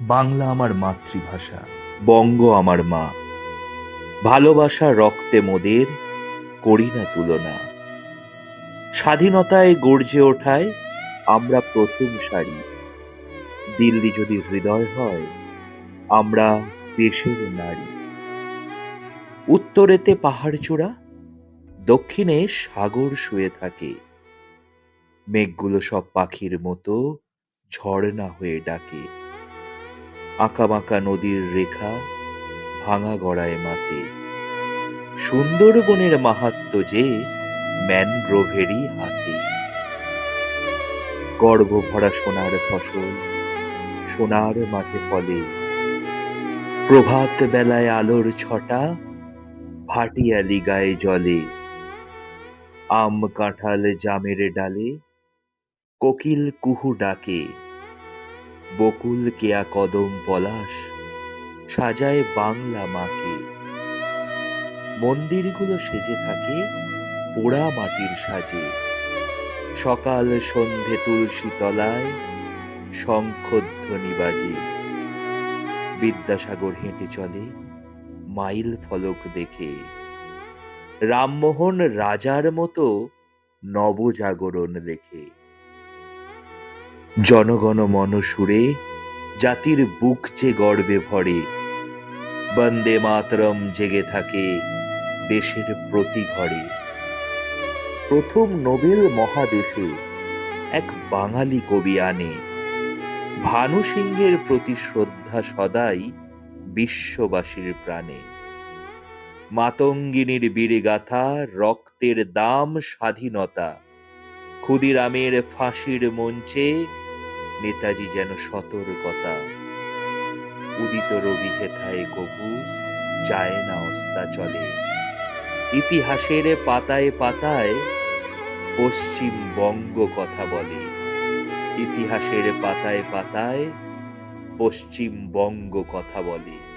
বাংলা আমার মাতৃভাষা, বঙ্গ আমার মা। ভালোবাসা রক্তে মোদের, করি না তুলনা। স্বাধীনতায় গর্জে ওঠায় আমরা প্রথম সারি। দিল্লি যদি হৃদয় হয়, আমরা দেশের নারী। উত্তরেতে পাহাড়চূড়া, দক্ষিণে সাগর শুয়ে থাকে। মেঘগুলো সব পাখির মতো ঝর্ণা হয়ে ডাকে। আঁকাবাঁকা নদীর রেখা ভাঙা গড়ায় মাতে। সুন্দরবনের মাহাত্ম্য যে ম্যানগ্রোভেরই হাতে। গর্ভ ভরা সোনার ফসল সোনার মাঠে ফলে। প্রভাত বেলায় আলোর ছটা ভাটিয়ালি গায়ে জ্বলে। আম কাঁঠাল জামের ডালে কোকিল কুহু ডাকে। বকুল কেয়া কদম পলাশ সাজায় বাংলা মাকে। মন্দিরগুলো সেজে থাকে পোড়া মাটির সাজে। সকাল সন্ধে তুলসী তলায় শঙ্খধ্বনি বাজে। বিদ্যাসাগর হেঁটে চলে মাইল ফলক দেখে। রামমোহন রাজার মতো নবজাগরণ লেখে। জনগণ মন সুরে জাতির বুক যে গর্বে ভরে। বন্দে মাতরম জেগে থাকে দেশের প্রতি ঘরে। প্রথম নোবেল মহাদেশে এক বাঙালি কবি আনে। ভানু সিংহের প্রতি শ্রদ্ধা সদাই বিশ্ববাসীর প্রাণে। মাতঙ্গিনীর বীরগাথা রক্তের দাম স্বাধীনতা। ক্ষুদিরামের ফাঁসির মঞ্চে নেতাজি যেন সতর্কতা। উদিত রবি হেথায় কভু যায় না অস্তাচলে। ইতিহাসের পাতায় পাতায় পশ্চিমবঙ্গ কথা বলে। ইতিহাসের পাতায় পাতায় পশ্চিমবঙ্গ কথা বলে।